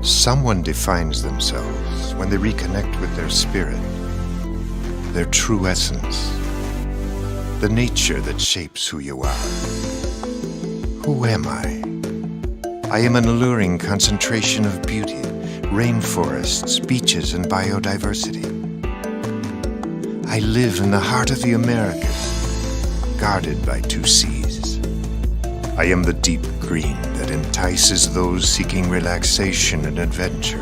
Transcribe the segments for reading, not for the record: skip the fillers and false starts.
Someone defines themselves when they reconnect with their spirit, their true essence, the nature that shapes who you are. Who am I? I am an alluring concentration of beauty, rainforests, beaches, and biodiversity. I live in the heart of the Americas, guarded by 2 seas. I am the deep green that entices those seeking relaxation and adventure.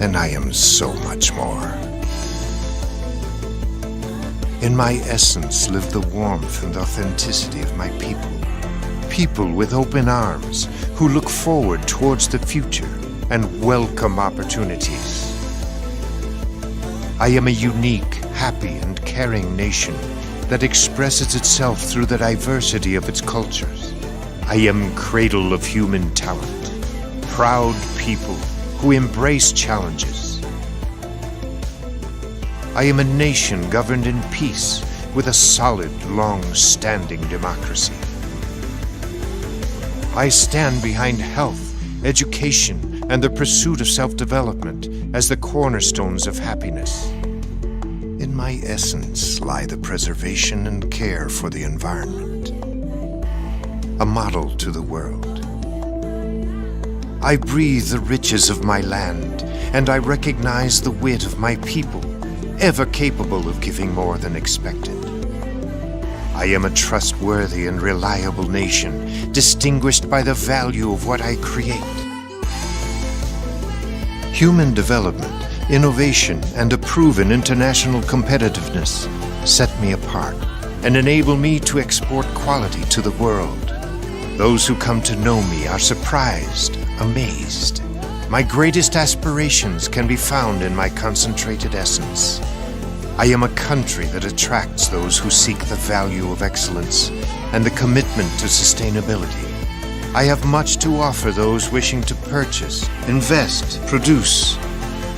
And I am so much more. In my essence live the warmth and authenticity of my people. People with open arms who look forward towards the future and welcome opportunities. I am a unique, happy, and caring nation that expresses itself through the diversity of its cultures. I am cradle of human talent, proud people who embrace challenges. I am a nation governed in peace with a solid, long-standing democracy. I stand behind health, education, and the pursuit of self-development as the cornerstones of happiness. In my essence lie the preservation and care for the environment, a model to the world. I breathe the riches of my land, and I recognize the wit of my people, ever capable of giving more than expected. I am a trustworthy and reliable nation, distinguished by the value of what I create. Human development, innovation, and a proven international competitiveness set me apart and enable me to export quality to the world. Those who come to know me are surprised, amazed. My greatest aspirations can be found in my concentrated essence. I am a country that attracts those who seek the value of excellence and the commitment to sustainability. I have much to offer those wishing to purchase, invest, produce,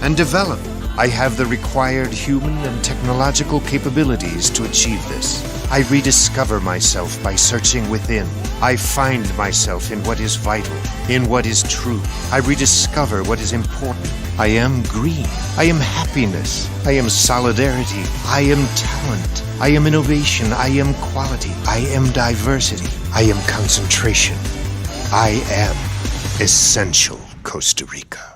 and develop. I have the required human and technological capabilities to achieve this. I rediscover myself by searching within. I find myself in what is vital, in what is true. I rediscover what is important. I am green. I am happiness. I am solidarity. I am talent. I am innovation. I am quality. I am diversity. I am concentration. I am essential Costa Rica.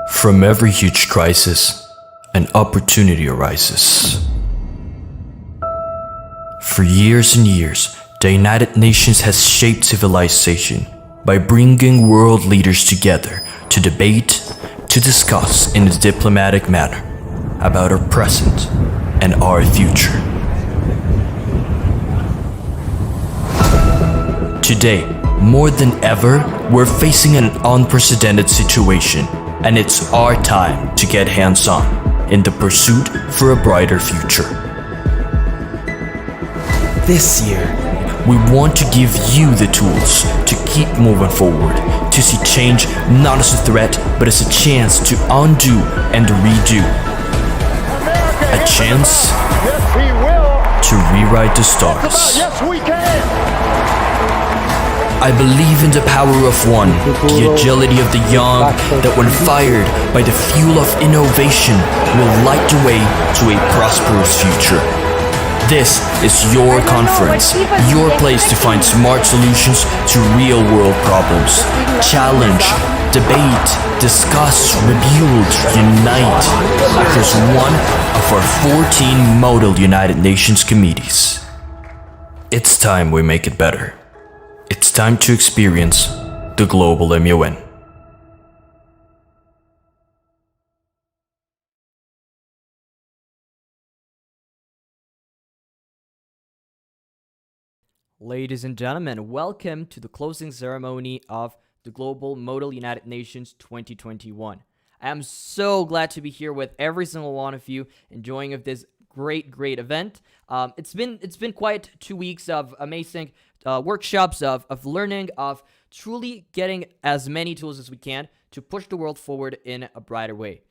From every huge crisis, an opportunity arises. For years and years, the United Nations has shaped civilization by bringing world leaders together to debate, to discuss in a diplomatic manner about our present and our future. Today, more than ever, we're facing an unprecedented situation, and it's our time to get hands-on in the pursuit for a brighter future. This year, we want to give you the tools to keep moving forward, to see change not as a threat, but as a chance to undo and redo. A chance to rewrite the stars. Yes, we can! I believe in the power of one, the agility of the young, that when fired by the fuel of innovation will light the way to a prosperous future. This is your conference, your place to find smart solutions to real-world problems. Challenge, debate, discuss, rebuild, unite across one of our 14 model United Nations committees. It's time we make it better. It's time to experience the Global MUN. Ladies and gentlemen, welcome to the closing ceremony of the Global Model United Nations 2021. I am so glad to be here with every single one of you enjoying of this great event. It's been quite 2 weeks of amazing workshops, of learning, of truly getting as many tools as we can to push the world forward in a brighter way.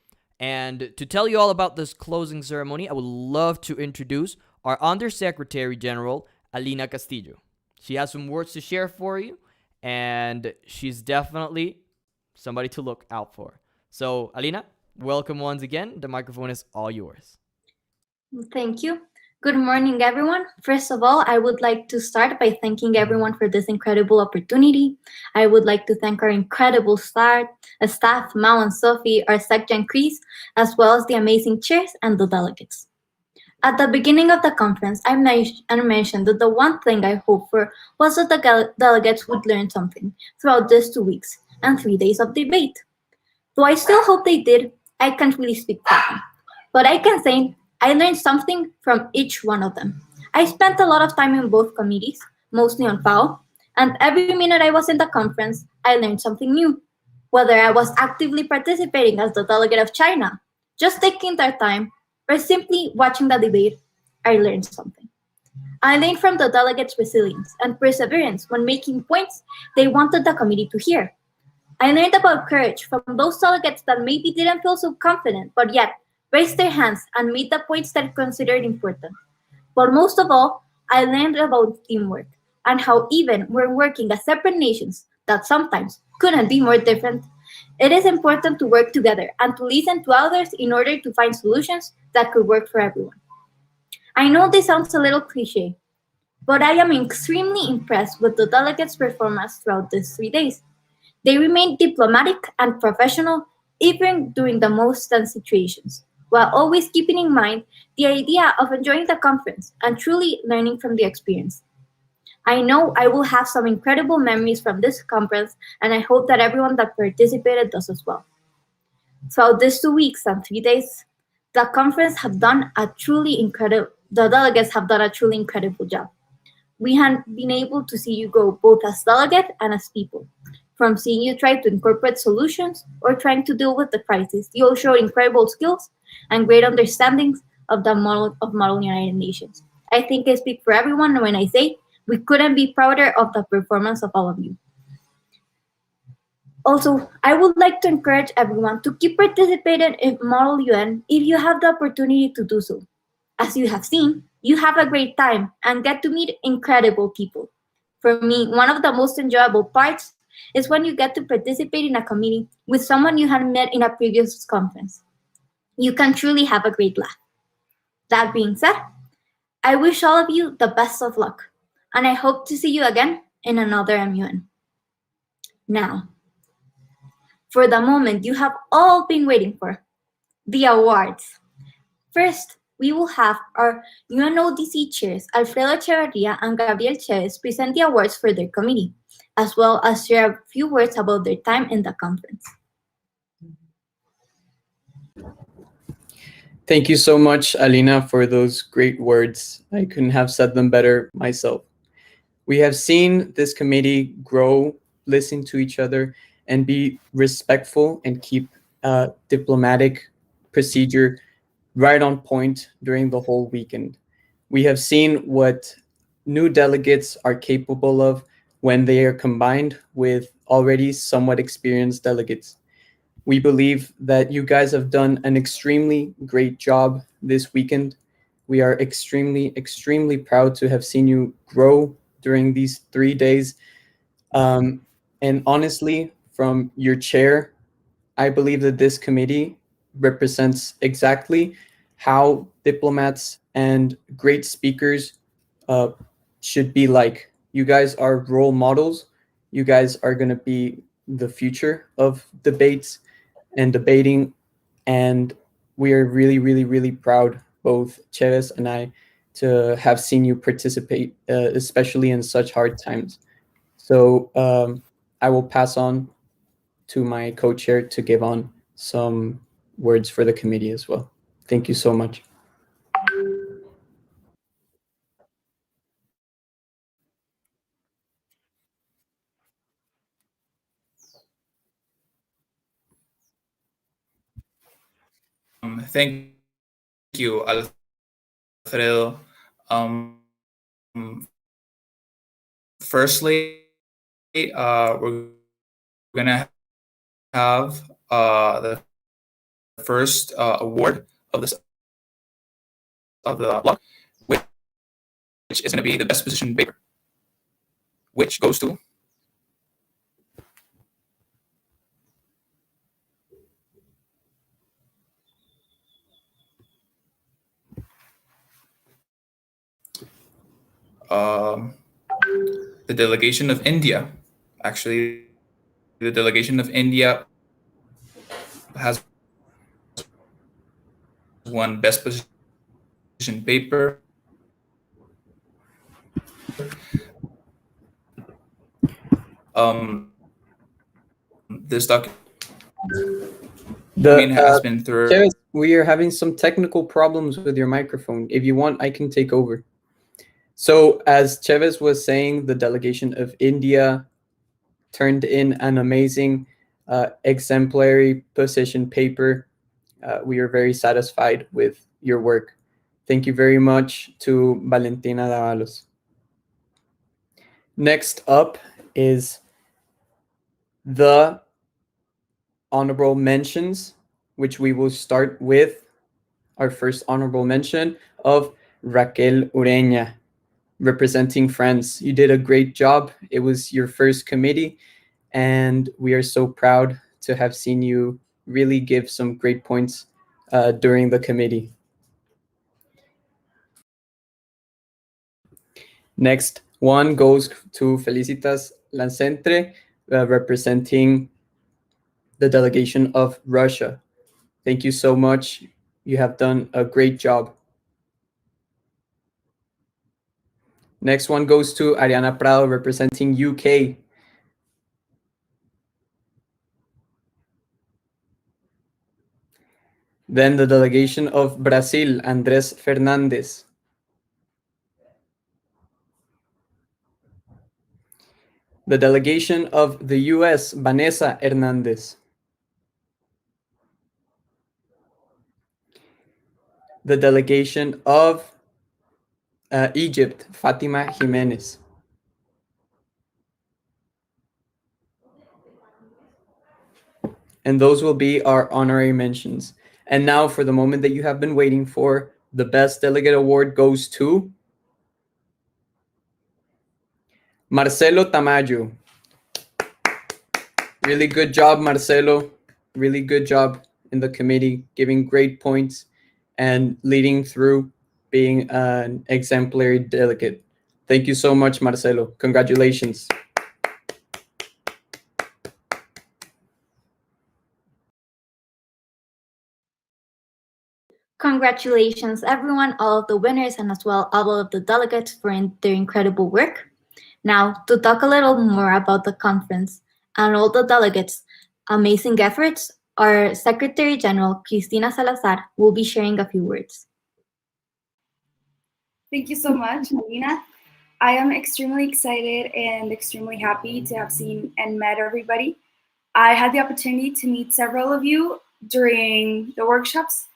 And to tell you all about this closing ceremony, I would love to introduce our Undersecretary General, Alina Castillo. She has some words to share for you, and she's definitely somebody to look out for. So, Alina, welcome once again. The microphone is all yours. Thank you. Good morning, everyone. First of all, I would like to start by thanking everyone for this incredible opportunity. I would like to thank our incredible staff, Mao and Sophie, our Secretary Chris, as well as the amazing chairs and the delegates. At the beginning of the conference, I mentioned that the one thing I hoped for was that the delegates would learn something throughout these 2 weeks and 3 days of debate. Though I still hope they did, I can't really speak for them. But I can say I learned something from each one of them. I spent a lot of time in both committees, mostly on FAO, and every minute I was in the conference, I learned something new. Whether I was actively participating as the delegate of China, just taking their time, or simply watching the debate, I learned something. I learned from the delegates' resilience and perseverance when making points they wanted the committee to hear. I learned about courage from those delegates that maybe didn't feel so confident, but yet raised their hands and made the points that considered important. But most of all, I learned about teamwork and how even when working as separate nations that sometimes couldn't be more different, it is important to work together and to listen to others in order to find solutions that could work for everyone. I know this sounds a little cliche, but I am extremely impressed with the delegates' performance throughout these 3 days. They remained diplomatic and professional even during the most tense situations, while always keeping in mind the idea of enjoying the conference and truly learning from the experience. I know I will have some incredible memories from this conference, and I hope that everyone that participated does as well. Throughout these 2 weeks and 3 days, the delegates have done a truly incredible job. We have been able to see you grow both as delegate and as people. From seeing you try to incorporate solutions or trying to deal with the crisis, you all showed incredible skills and great understandings of the model United Nations. I think I speak for everyone when I say we couldn't be prouder of the performance of all of you. Also, I would like to encourage everyone to keep participating in Model UN if you have the opportunity to do so. As you have seen, you have a great time and get to meet incredible people. For me, one of the most enjoyable parts is when you get to participate in a committee with someone you had met in a previous conference. You can truly have a great laugh. That being said, I wish all of you the best of luck, and I hope to see you again in another MUN. Now, for the moment you have all been waiting for, the awards. First, we will have our UNODC chairs, Alfredo Echeverria and Gabriel Chavez, present the awards for their committee, as well as share a few words about their time in the conference. Thank you so much, Alina, for those great words. I couldn't have said them better myself. We have seen this committee grow, listen to each other, and be respectful and keep diplomatic procedure right on point during the whole weekend. We have seen what new delegates are capable of when they are combined with already somewhat experienced delegates. We believe that you guys have done an extremely great job this weekend. We are extremely, extremely proud to have seen you grow during these 3 days. And honestly, from your chair, I believe that this committee represents exactly how diplomats and great speakers should be like. You guys are role models. You guys are going to be the future of debates and debating. And we are really, really, really proud, both Chavez and I, to have seen you participate, especially in such hard times. So I will pass on to my co-chair to give on some words for the committee as well. Thank you so much. Thank you, Alfredo. Firstly, we're gonna have the first award of the block, which is going to be the best position paper, which goes to the delegation of India. Actually, the delegation of India has won best position paper. This document has been through. Chavez, we are having some technical problems with your microphone. If you want, I can take over. So as Chavez was saying, the delegation of India turned in an amazing exemplary position paper. We are very satisfied with your work. Thank you very much to Valentina Davalos. Next up is the honorable mentions, which we will start with our first honorable mention of Raquel Ureña, representing France. You did a great job. It was your first committee, and we are so proud to have seen you really give some great points during the committee. Next one goes to Felicitas Lancentre, representing the delegation of Russia. Thank you so much. You have done a great job. Next one goes to Ariana Prado, representing UK. Then the delegation of Brazil, Andrés Fernandez. The delegation of the US, Vanessa Hernandez. The delegation of Egypt, Fatima Jimenez. And those will be our honorary mentions. And now for the moment that you have been waiting for, the Best Delegate Award goes to Marcelo Tamayo. Really good job, Marcelo. Really good job in the committee, giving great points and leading through being an exemplary delegate. Thank you so much, Marcelo. Congratulations. Congratulations, everyone, all of the winners, and as well all of the delegates for their incredible work. Now, to talk a little more about the conference and all the delegates' amazing efforts, our Secretary General, Cristina Salazar, will be sharing a few words. Thank you so much, Alina. I am extremely excited and extremely happy to have seen and met everybody. I had the opportunity to meet several of you during the workshops,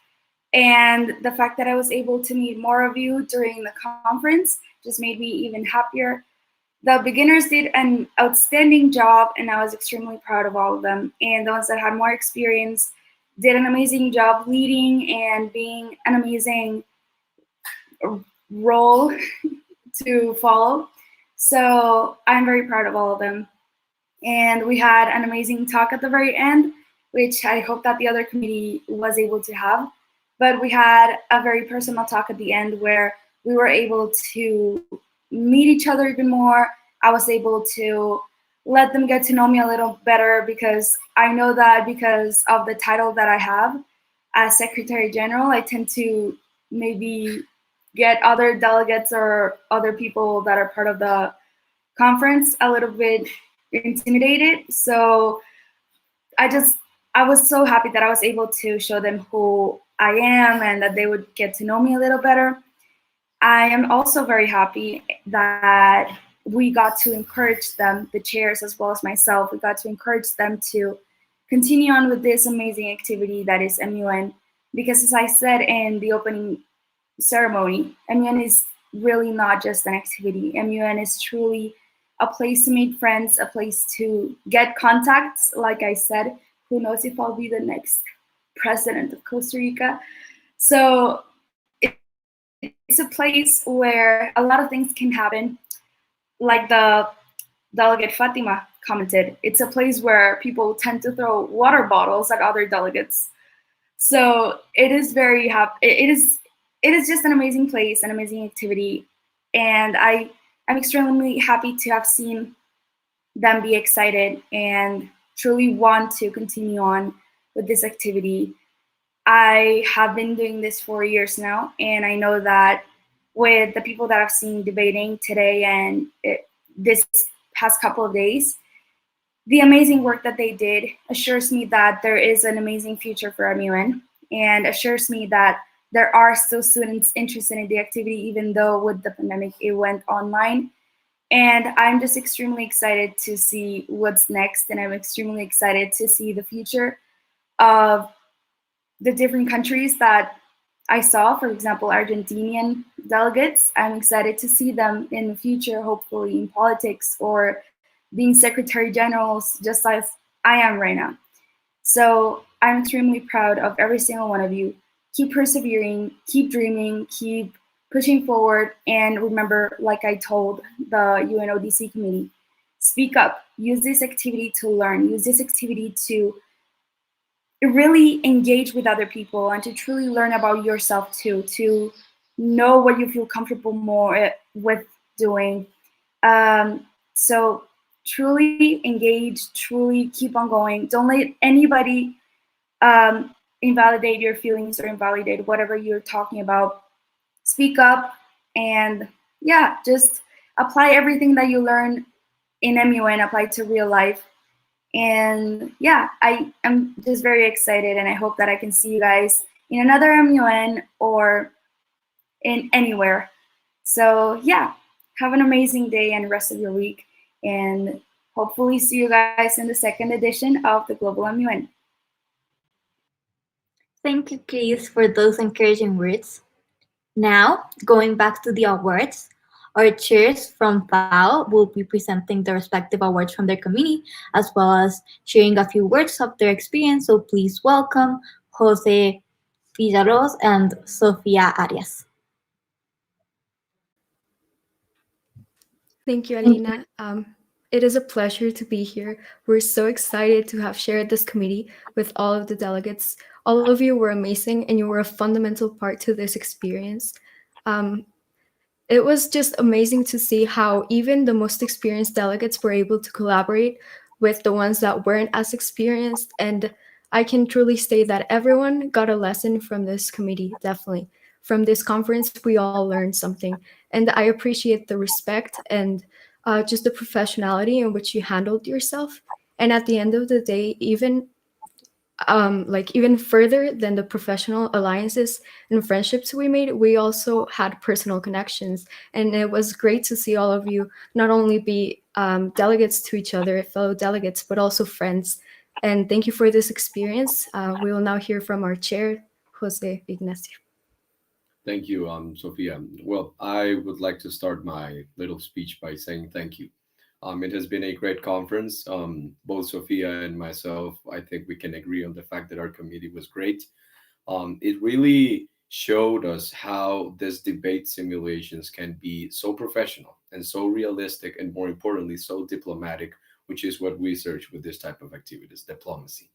and the fact that I was able to meet more of you during the conference just made me even happier. The beginners did an outstanding job, and I was extremely proud of all of them. And the ones that had more experience did an amazing job leading and being an amazing role to follow. So I'm very proud of all of them. And we had an amazing talk at the very end, which I hope that the other committee was able to have. But we had a very personal talk at the end where we were able to meet each other even more. I was able to let them get to know me a little better, because I know that because of the title that I have as Secretary General, I tend to maybe get other delegates or other people that are part of the conference a little bit intimidated. So I was so happy that I was able to show them who I am and that they would get to know me a little better. I am also very happy that we got to encourage them, the chairs as well as myself, we got to encourage them to continue on with this amazing activity that is MUN. Because as I said in the opening ceremony, MUN is really not just an activity. MUN is truly a place to meet friends, a place to get contacts. Like I said, who knows if I'll be the next president of Costa Rica. So it's a place where a lot of things can happen, like the delegate Fatima commented. It's a place where people tend to throw water bottles at other delegates. So it is very it is just an amazing place, an amazing activity, and I'm extremely happy to have seen them be excited and truly want to continue on with this activity. I have been doing this for years now, and I know that with the people that I've seen debating today and this past couple of days, the amazing work that they did assures me that there is an amazing future for MUN, and assures me that there are still students interested in the activity, even though with the pandemic it went online. And I'm just extremely excited to see what's next, and I'm extremely excited to see the future of the different countries that I saw. For example, Argentinian delegates. I'm excited to see them in the future, hopefully in politics or being secretary generals, just as I am right now. So I'm extremely proud of every single one of you. Keep persevering, keep dreaming, keep pushing forward, and remember, like I told the UNODC committee, speak up. Use this activity to learn. Use this activity to really engage with other people and to truly learn about yourself too, to know what you feel comfortable more with doing. So truly engage, truly keep on going. Don't let anybody invalidate your feelings or invalidate whatever you're talking about. Speak up, and yeah, just apply everything that you learn in MUN, apply to real life. And yeah, I am just very excited, and I hope that I can see you guys in another MUN or in anywhere. So yeah, have an amazing day and rest of your week, and hopefully see you guys in the second edition of the Global MUN. Thank you, Chris, for those encouraging words. Now, going back to the awards, our chairs from FAO will be presenting the respective awards from their committee, as well as sharing a few words of their experience. So please welcome Jose Fillaros and Sofia Arias. Thank you, Alina. It is a pleasure to be here. We're so excited to have shared this committee with all of the delegates. All of you were amazing, and you were a fundamental part to this experience. It was just amazing to see how even the most experienced delegates were able to collaborate with the ones that weren't as experienced. And I can truly say that everyone got a lesson from this committee, definitely. From this conference, we all learned something. And I appreciate the respect and just the professionality in which you handled yourself. And at the end of the day, even even further than the professional alliances and friendships we made, we also had personal connections. And it was great to see all of you not only be delegates to each other, fellow delegates, but also friends. And thank you for this experience. We will now hear from our chair, Jose Ignacio. Thank you, Sophia. Well, I would like to start my little speech by saying thank you. It has been a great conference. Both Sophia and myself, I think we can agree on the fact that our committee was great. It really showed us how this debate simulations can be so professional and so realistic, and more importantly, so diplomatic, which is what we search with this type of activities, diplomacy.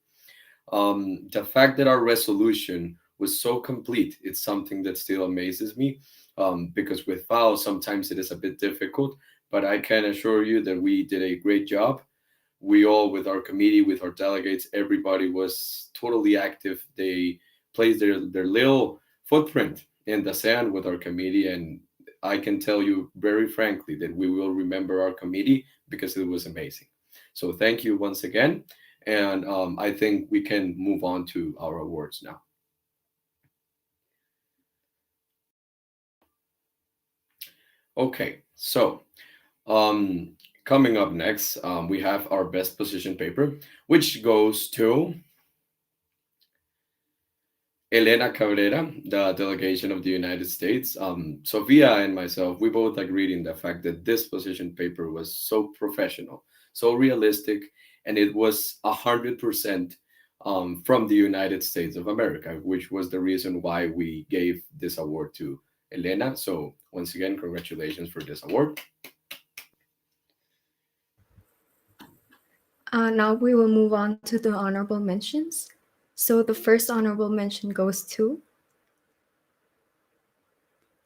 The fact that our resolution was so complete, it's something that still amazes me, because with FAO, sometimes it is a bit difficult, but I can assure you that we did a great job. We all, with our committee, with our delegates, everybody was totally active. They placed their little footprint in the sand with our committee. And I can tell you very frankly that we will remember our committee because it was amazing. So thank you once again. And I think we can move on to our awards now. Okay, so coming up next, we have our best position paper, which goes to Elena Cabrera, the delegation of the United States. Sofia and myself, we both agreed in the fact that this position paper was so professional, so realistic, and it was 100% from the United States of America, which was the reason why we gave this award to Elena. So once again, congratulations for this award. Now we will move on to the honorable mentions. So the first honorable mention goes to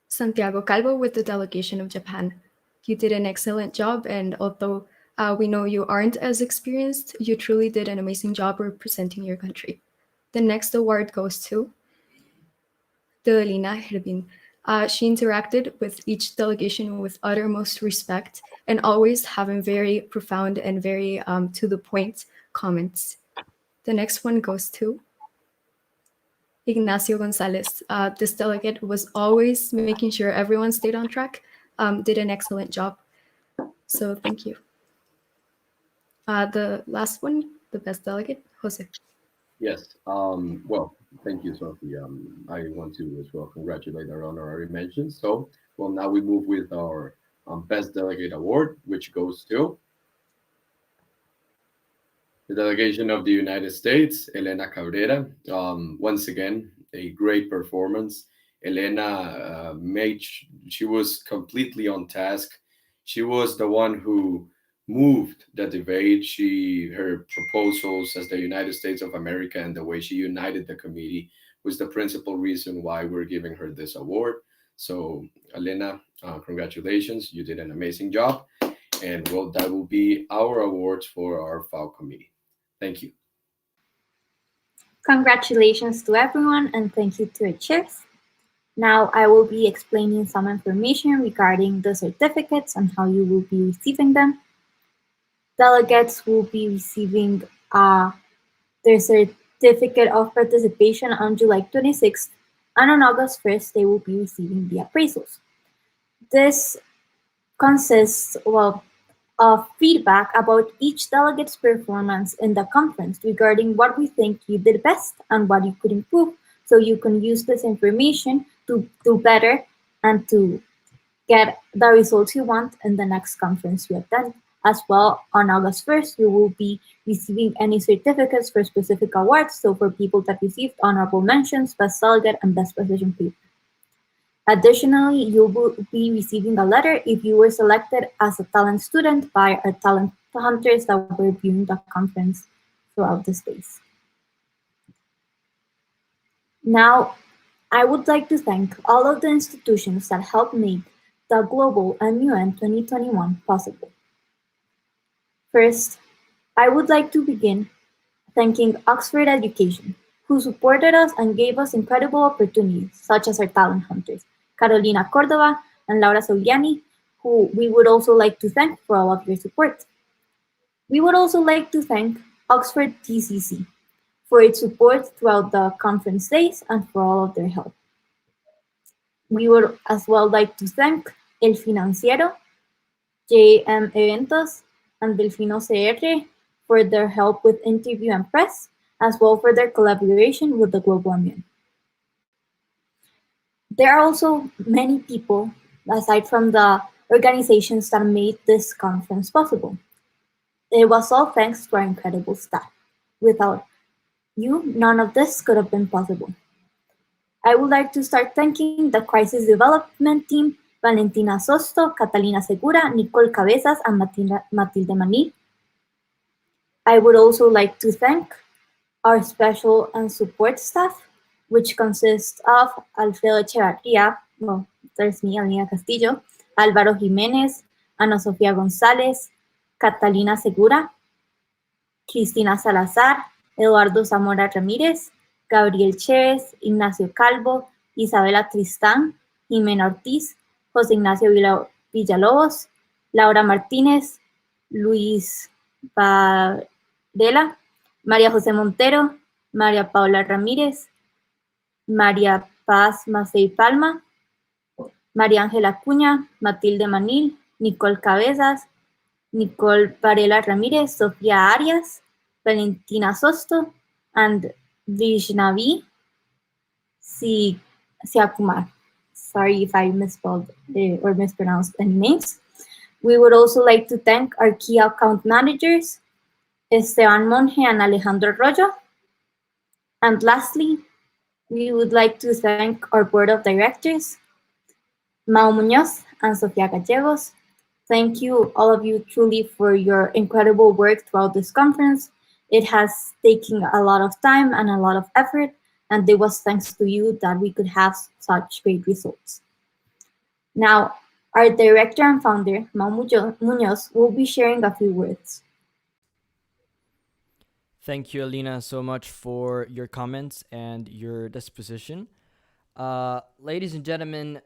Santiago Calvo with the delegation of Japan. You did an excellent job, and although we know you aren't as experienced, you truly did an amazing job representing your country. The next award goes to Delina Herbin. She interacted with each delegation with uttermost respect and always having very profound and very to the point comments. The next one goes to Ignacio Gonzalez. This delegate was always making sure everyone stayed on track, did an excellent job. So thank you. The last one, the best delegate, Jose. Yes. Well, thank you, Sophie. I want to as well congratulate our honorary mentions. So, well, now we move with our best delegate award, which goes to the delegation of the United States, Elena Cabrera. Once again, a great performance. Elena she was completely on task. She was the one who moved the debate. Her proposals as the United States of America and the way she united the committee was the principal reason why we're giving her this award. So, Elena, congratulations. You did an amazing job. And well, that will be our awards for our FAO committee. Thank you. Congratulations to everyone, and thank you to our chairs. Now I will be explaining some information regarding the certificates and how you will be receiving them. Delegates will be receiving their certificate of participation on July 26th, and on August 1st, they will be receiving the appraisals. This consists, of feedback about each delegate's performance in the conference regarding what we think you did best and what you could improve. So you can use this information to do better and to get the results you want in the next conference you attend. As well, on August 1st, you will be receiving any certificates for specific awards. So for people that received honorable mentions, best delegate, and best position paper. Additionally, you will be receiving a letter if you were selected as a talent student by our talent hunters that were viewing the conference throughout the days. Now, I would like to thank all of the institutions that helped make the Global MUN 2021 possible. First, I would like to begin thanking Oxford Education, who supported us and gave us incredible opportunities, such as our talent hunters, Carolina Cordova and Laura Soliani, who we would also like to thank for all of your support. We would also like to thank Oxford TCC for its support throughout the conference days and for all of their help. We would as well like to thank El Financiero, JM Eventos, and Delfino CR for their help with interview and press, as well for their collaboration with the Global MUN. There are also many people, aside from the organizations that made this conference possible. It was all thanks to our incredible staff. Without you, none of this could have been possible. I would like to start thanking the Crisis Development Team, Valentina Sosto, Catalina Segura, Nicole Cabezas, and Matilde Manil. I would also like to thank our special and support staff, which consists of Alfredo Echevarria, well, there's me, Alina Castillo, Álvaro Jiménez, Ana Sofía González, Catalina Segura, Cristina Salazar, Eduardo Zamora Ramírez, Gabriel Chévez, Ignacio Calvo, Isabela Tristán, Jimena Ortiz, José Ignacio Villalobos, Laura Martínez, Luis Varela, María José Montero, María Paula Ramírez, María Paz Macei Palma, María Ángela Cuña, Matilde Manil, Nicole Cabezas, Nicole Varela Ramírez, Sofía Arias, Valentina Sosto, and Vishnavi Siakumar. Sorry if I misspelled or mispronounced any names. We would also like to thank our key account managers, Esteban Monge and Alejandro Royo. And lastly, we would like to thank our board of directors, Mau Munoz and Sofia Gallegos. Thank you, all of you, truly for your incredible work throughout this conference. It has taken a lot of time and a lot of effort, and it was thanks to you that we could have such great results. Now, our director and founder, Mau Munoz, will be sharing a few words. Thank you, Alina, so much for your comments and your disposition. Ladies and gentlemen,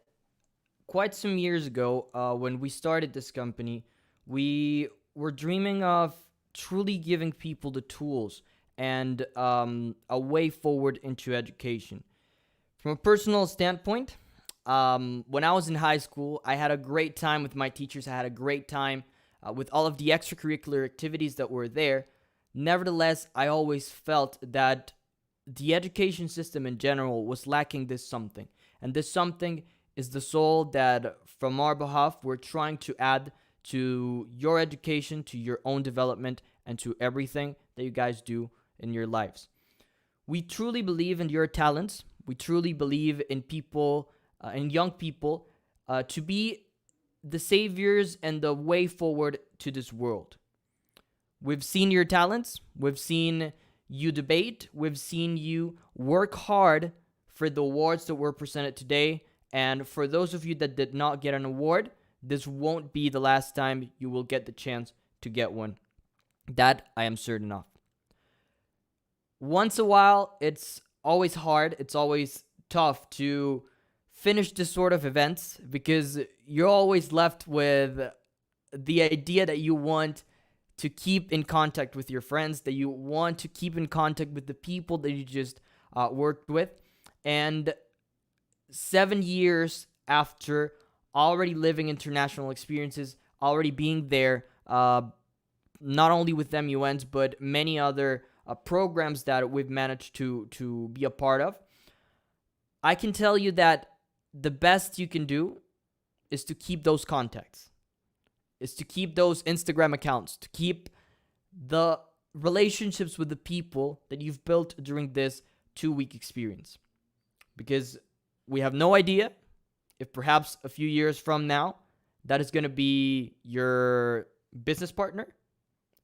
quite some years ago, when we started this company, we were dreaming of truly giving people the tools and a way forward into education. From a personal standpoint, when I was in high school, I had a great time with my teachers. I had a great time with all of the extracurricular activities that were there. Nevertheless, I always felt that the education system in general was lacking this something. And this something is the soul that, from our behalf, we're trying to add to your education, to your own development, and to everything that you guys do in your lives. We truly believe in your talents. We truly believe in people, in young people, to be the saviors and the way forward to this world. We've seen your talents. We've seen you debate. We've seen you work hard for the awards that were presented today. And for those of you that did not get an award, this won't be the last time you will get the chance to get one. That I am certain of. Once a while, it's always hard. It's always tough to finish this sort of events because you're always left with the idea that you want to keep in contact with your friends, that you want to keep in contact with the people that you just worked with. And 7 years after already living international experiences, already being there, not only with MUNs, but many other programs that we've managed to be a part of, I can tell you that the best you can do is to keep those contacts, is to keep those Instagram accounts, to keep the relationships with the people that you've built during this 2-week experience. Because we have no idea if perhaps a few years from now, that is going to be your business partner.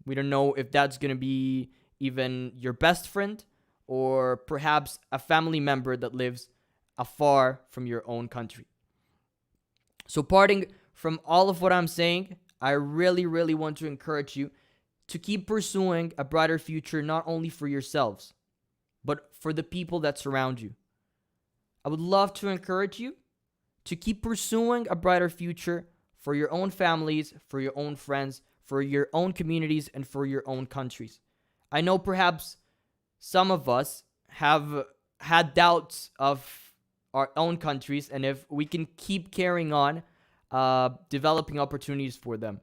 We don't know if that's going to be even your best friend or perhaps a family member that lives afar from your own country. So parting from all of what I'm saying, I really, really want to encourage you to keep pursuing a brighter future, not only for yourselves, but for the people that surround you. I would love to encourage you to keep pursuing a brighter future for your own families, for your own friends, for your own communities, and for your own countries. I know perhaps some of us have had doubts of our own countries and if we can keep carrying on developing opportunities for them.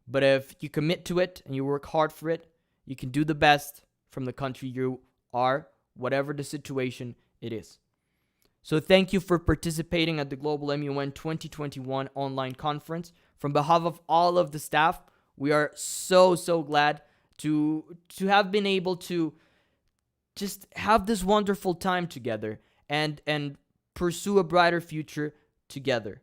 But if you commit to it and you work hard for it, you can do the best from the country you are, whatever the situation it is. So thank you for participating at the Global MUN 2021 online conference. From behalf of all of the staff, we are so glad to have been able to just have this wonderful time together and pursue a brighter future together.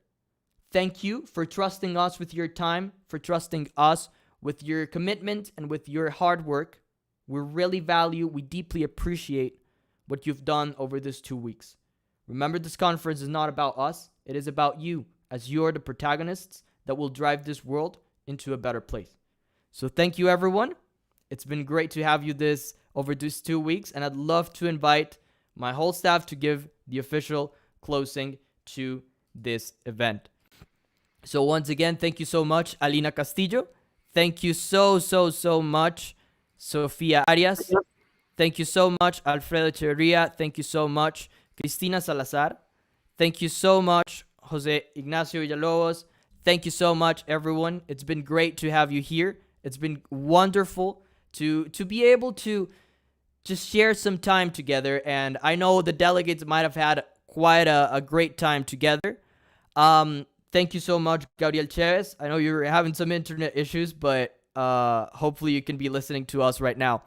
Thank you for trusting us with your time, for trusting us with your commitment and with your hard work. We really value, we deeply appreciate what you've done over these 2 weeks. Remember, this conference is not about us. It is about you, as you're the protagonists that will drive this world into a better place. So thank you, everyone. It's been great to have you over these 2 weeks, and I'd love to invite my whole staff to give the official closing to this event. So once again, thank you so much, Alina Castillo. Thank you so much, Sofia Arias. Thank you so much, Alfredo Echeverria. Thank you so much, Cristina Salazar. Thank you so much, Jose Ignacio Villalobos. Thank you so much, everyone. It's been great to have you here. It's been wonderful to be able to just share some time together. And I know the delegates might have had quite a great time together. Thank you so much, Gabriel Chavez. I know you're having some internet issues, but hopefully you can be listening to us right now.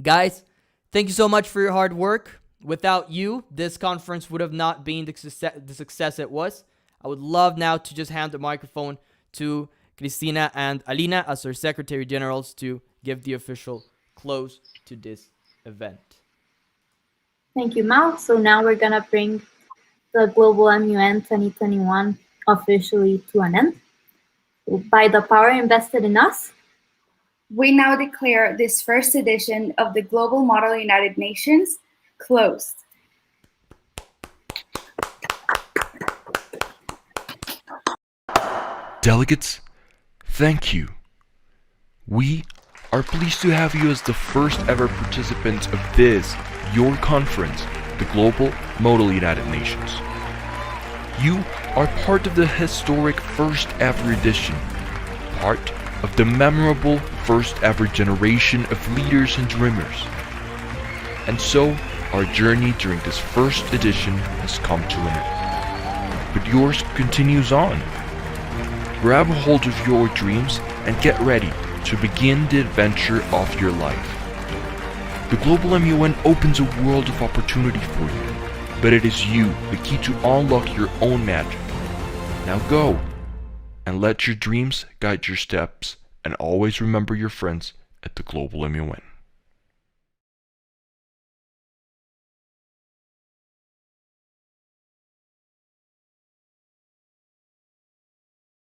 Guys, thank you so much for your hard work. Without you, this conference would have not been the success it was. I would love now to just hand the microphone to Cristina and Alina as our Secretary Generals to give the official close to this event. Thank you, Mal. So now we're going to bring the Global MUN 2021 officially to an end. By the power invested in us, we now declare this first edition of the Global Model United Nations closed. Delegates, thank you. We are pleased to have you as the first ever participants of this, your conference, the Global Model United Nations. You are part of the historic first ever edition, part of the memorable first ever generation of leaders and dreamers. And so, our journey during this first edition has come to an end. But yours continues on. Grab a hold of your dreams and get ready to begin the adventure of your life. The Global MUN opens a world of opportunity for you, but it is you the key to unlock your own magic. Now go, and let your dreams guide your steps, and always remember your friends at the Global MUN.